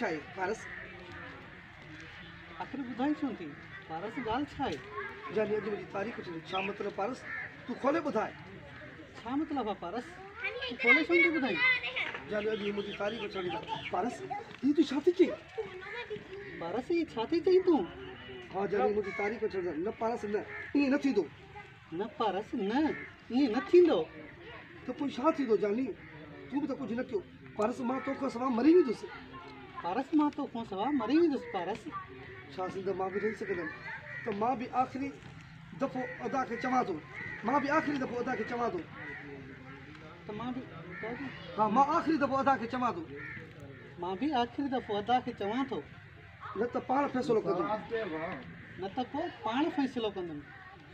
छाए पारस आखिर बुधाई छो थी पारस गाल छाए जानी अज मुझी तारीख चली छा मतलब पारस तू खोले बुधाए छा मतलब है पारस तू खोले छो थी बुधाई जानी अज मुझी तारीख चली पारस ये तू छाती चे पारस ये छाती चई तू हां जानी मुझी तारीख चली न पारस न ये न थी दो न पारस न ये न थींदो तो कोई छा थी दो जानी तू भी तो कुछ न क्यों पारस मां तो को सवा मरी भी दुस पारस मां तो को सवा मरी भी दुस पारस छा सिंध मां भी रही सकदम तो मां भी आखिरी दफो अदा के चवा दो मां भी आखिरी दफो अदा के चवा दो तो मां भी हां मां आखिरी दफो अदा के चवा दो मां भी आखिरी दफो अदा के चवा तो न तो पाण फैसलो कर न तो को पाण फैसलो कंदम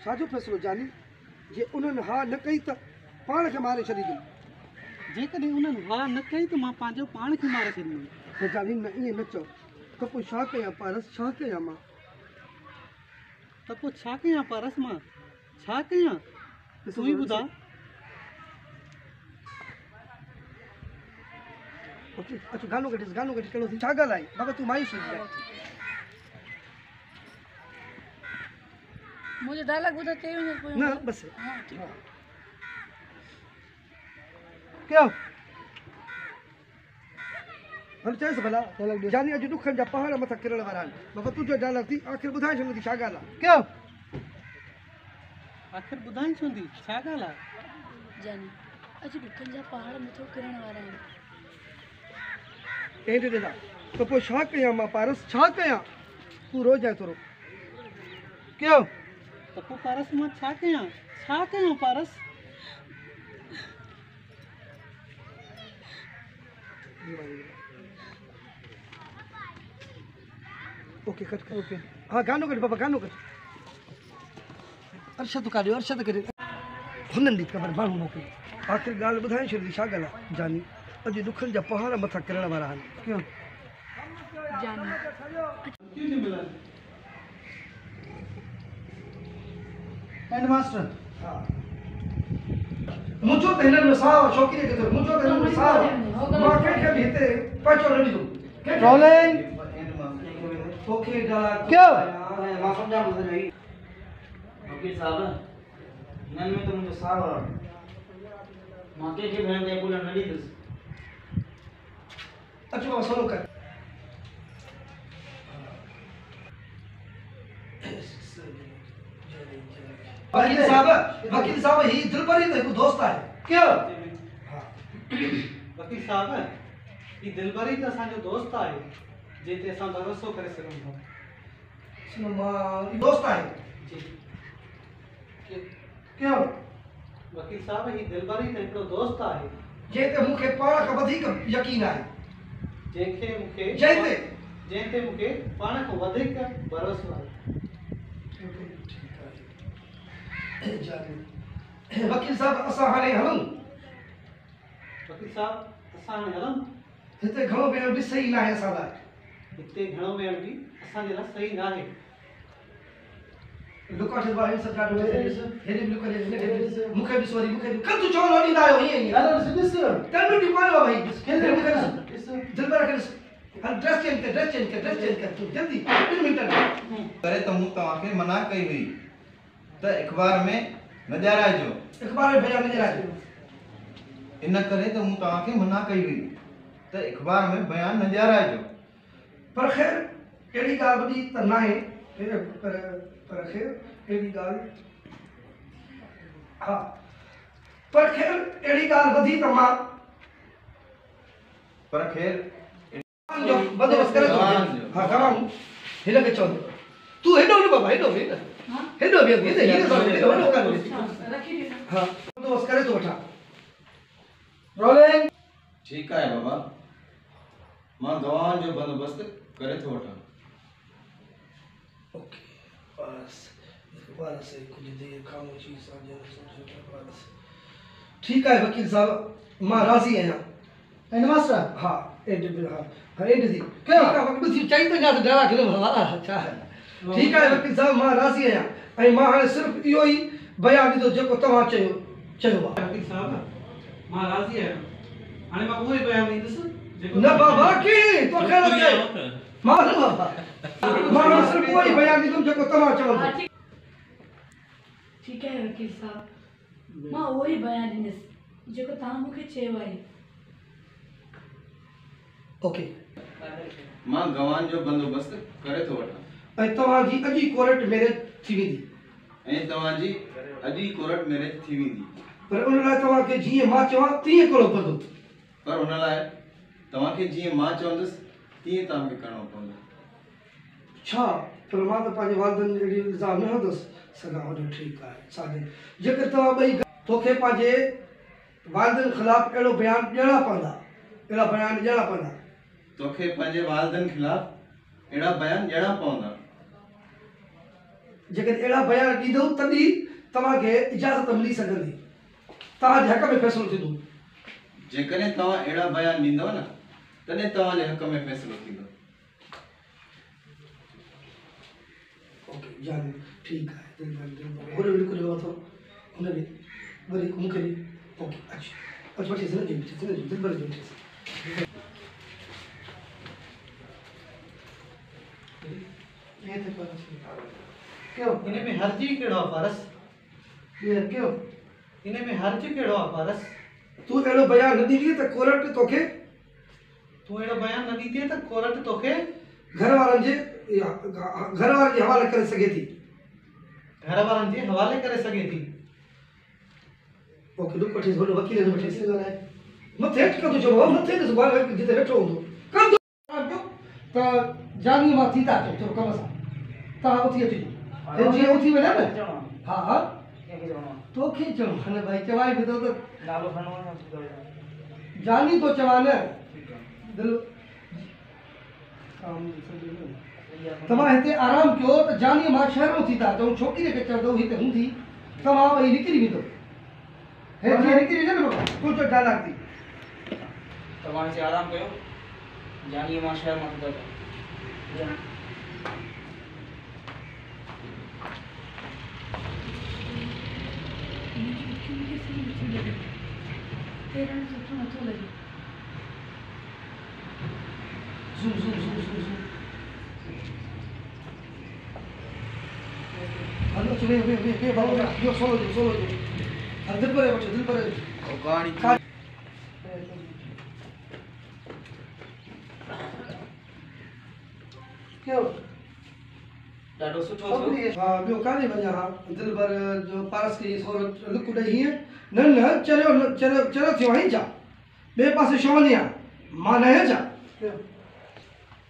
साजो फैसलो जानी जे उन्हनि हा न कई त पाण खे मारे छॾींदुमि जेकॾहिं उन्हनि हा न कई त मां पंहिंजो पाण खे मारे छॾींदुमि त जानी न ईअं न चओ त पोइ छा कयां पारस छा कयां मां त पोइ छा कयां पारस मां छा कयां तू ई ॿुधा अच्छा गानो कढिस कहिड़ो थी छा ॻाल्हाई बाबा तूं मायूस थी जाए मुझे डायलॉग बुधा ते न बस क्यों हम चइसि भला जानी अॼु ॾुखनि जा पहाड़ मथां किरण वारा आहिनि बाबा तुंहिंजो डायलॉग थी आख़िर ॿुधाए छॾींदी छा ॻाल्हि आहे क्यों आखिर ॿुधाई छो थी छा ॻाल्हि आहे जानी अज दुखन जा पहाड़ मथो किरण वारा आहिनि हेठि ॾिना त पोइ छा कयां मां पारस छा कयां तूं रोजाए थोरो क्यों त पोइ पारस मां छा कयां पारस ओके कट कर ओके हाँ गानो कट बाबा गानो कट अरशद काढियो अरशद करे हुननि ॾी ख़बर माण्हू मोकिलियो आख़िर ॻाल्हि ॿुधाए छॾी छा ॻाल्हि आहे जानी अॼु ॾुखनि जा पहाड़ मथां किरण वारा आहिनि क्यों जानी एंड मास्टर हाँ मुझो त हिननि में साह शौक़ी खे थो मुझो त हिननि में साह मां कंहिंखे बि हिते पैचो न ॾींदुमि रोलिंग तोखे ॻाल्हि क्यों मां सम्झा ॿुधाई वकील साहब हिननि में त मुंहिंजो साह आहे मां कंहिंखे बि हिननि ते ॿोलण न ॾींदुसि अचो बाबा सलो कर वकील साहब ही दिलबरी तो एक दोस्त है क्यों वकील साहब ये दिलबरी तो असांजो दोस्त आहे जेते असां भरोसो करे सघूं था सुनो मां ये दोस्त है जी क्यों वकील साहब ये दिलबरी तो हिकिड़ो दोस्त आहे जेते मुखे पाण खां वधीक यकीन आहे जंहिंते मूंखे पाण खां वधीक भरोसो आहे वकील साहब असां हाणे हलूं वकील साहब असां हाणे हलूं हिते घणो वेहण बि सही न आहे असां लाइ हिते घणो वेहण बि असांजे लाइ सही न आहे लुकाटे बाहिर सरकार में हेडे ब्लू करे मुखे भी सॉरी मुखे कल तू चोर होनी ना हो ये हेलो दिस तन्नू डी मारो भाई खेल मुखे दिल पर कर ड्रेस चेंज कर तू जल्दी 2 मिनट करे तो मु तवाके मना कई हुई त अखबार में न ॾियाराइजो अखबार में बयान न ॾियाराइजो इन करे तो मु तवाके मना कई हुई त अखबार में बयान न ॾियाराइजो पर खैर एड़ी गाल वडी त ना है पर खैर एड़ी गाल हां पर खैर एड़ी गाल वधी त मां पर खैर जो बंदोबस्त करे तो हां कराऊं हिन के चो तू हेडो न बाबा हेडो हां हेडो भी ये हेडो कर रखी दे हां बंदोबस्त करे तो वठा रोलिंग ठीक है बाबा मां गवाहन जो बंदोबस्त करे तो वठा ओके बस कुछ देर खामोशी समझो बस ठीक है वकील साहब मां राजी आया एंड मास्टर हाँ एंड हाँ एंड थी क्या वकील जी चाहिए तो ना डरा किलो भला अच्छा है ठीक है वकील साहब मां राजी आया ऐं मां हाणे सिर्फ इहो ई बयान ॾींदो जेको तव्हां चयो आहे वकील साहब मां राज़ी आहियां हाणे मां उहो ई बयानु ॾींदुसि न बाबा की तो ख़ैर अचे मां न बाबा मां सिर्फ कोई बयान दी तुम जेको तमा चवो हा, ठीक है वकील साहब मां वो ही बयान ॾिनसि जेको तव्हां मूंखे चयो आहे। ओके मां गवान जो बंदोबस्त करे थो वठां ऐं तव्हांजी अॼु कोर्ट मैरिज थी वेंदी ऐं तव्हांजी अॼु ई कोर्ट मैरिज थी वेंदी पर उन लाइ तव्हांखे जीअं मां चवां तीअं करिणो पवंदो। पर हुन लाइ तव्हांखे जीअं मां चवंदुसि तीअं तव्हांखे करिणो पवंदो। छा पर मां त पंहिंजे वालदनि अहिड़ी इल्ज़ाम न हणंदुसि सघां वॾो ठीकु आहे सादे जेकर तव्हां ॿई तोखे पंहिंजे वालदनि ख़िलाफ़ु अहिड़ो बयानु ॾियणा पवंदा अहिड़ा बयान ॾियणा पवंदा तोखे पंहिंजे वालदनि ख़िलाफ़ अहिड़ा बयान ॾियणा पवंदा। जेकर अहिड़ा बयान ॾींदो तॾहिं तव्हांखे इजाज़त मिली सघंदी तव्हांजे हक़ में फ़ैसिलो थींदो। जेकॾहिं तव्हां अहिड़ा बयान ॾींदव न तॾहिं तव्हांजे हक़ में फ़ैसिलो थींदो। ओके जान ठीकु आहे होॾे बिल्कुलु वठो हुन ॾे वरी मूंखे ॾे ओके अचु वठी सिन जी दिलि भरे जो वठी ये तो पारस क्यों इन्हें में हर्जी कहिड़ो आहे पारस ये क्यों इन्हें में हर्ज कहिड़ो आहे पारस तूं अहिड़ो बयान न ॾींदीअ त कोर्ट तोखे तूं अहिड़ो बयान न ॾींदीअ त कोर्ट तोखे घर वारनि जे हवाले करे सघे थी। घर वारनि जे हवाले करे सघे थी। ओके लुक वठी होॾे वकील खे वठी मथे हेठि कंदो चओ मथे ॾिस ॿार जिते वेठो हूंदो कंदो त जानी मां थी था अचो थोरो कम सां तव्हां उथी अचिजो हे जीअं उथी वञा न हा हा तोखे चवणो आहे न भाई चवाए बि थो त नालो खणो आहे जानी तो चवां न दिलि तव्हां हिते आराम कयो त जानी मां शहरों थी था अचूं छोकिरीअ खे चवंदो हिते हूंदी तव्हां ॿई निकिरी वेंदो हे जीअं निकिरी वञे न बाबा तूं जो डायलॉग थी तव्हां हिते आराम कयो जानी मां शहर मां थो अचां मूंखे सही नथो लॻे तेरा सुठो नथो लॻे। Zoom zoom zoom zoom zoom hello चले वे बाबा यो सोलो जो दिल पर वठो दिल पर और कहानी क्यों ॾाढो सुठो थियो हा ॿियो काॾे वञा हा दिल भर जो पारस खे थोरो लुक ॾेई हीअं न चरियो थियो आई छा ॿिए पासे छो वञे मां न आहियां छा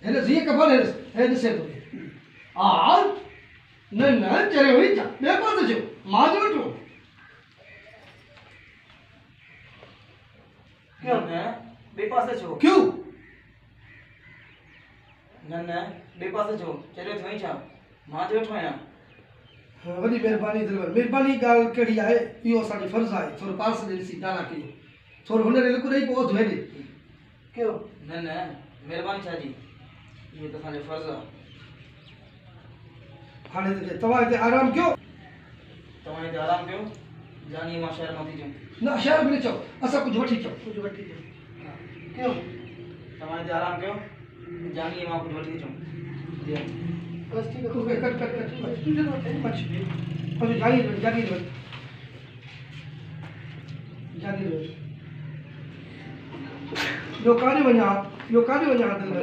हिन ज़ीअ कबो न हे ॾिसे थो हा न चरियो ई छा ॿिए पासे छो मां जो वेठो क्यों न ॿिए पासे छो क्यों न ॿिए पासे छो चरियो थियो ई छा मां जो वेठो आहियां वॾी महिरबानी दिलवर महिरबानी ॻाल्हि कहिड़ी आहे इहो असांजो फर्ज़ु आहे थोरो पास ॾे ॾिसी ॻाल्हि कयूं थोरो हुन ॾे लिक ॾेई पोइ धोए ॾे कयो न महिरबानी छा जी इहो त असांजो फर्ज़ु आहे हाणे त तव्हां हिते आराम कयो तव्हां हिते आराम कयो जानी मां शहर मां थी अचूं न शहर में न चओ असां कुझु वठी अचूं कुझु वठी अचूं कयो तव्हां हिते आराम कयो जानी मां कुझु वठी अचूं जी बस ठीक है तू कट अच्छा जानी लो काने वञा दिल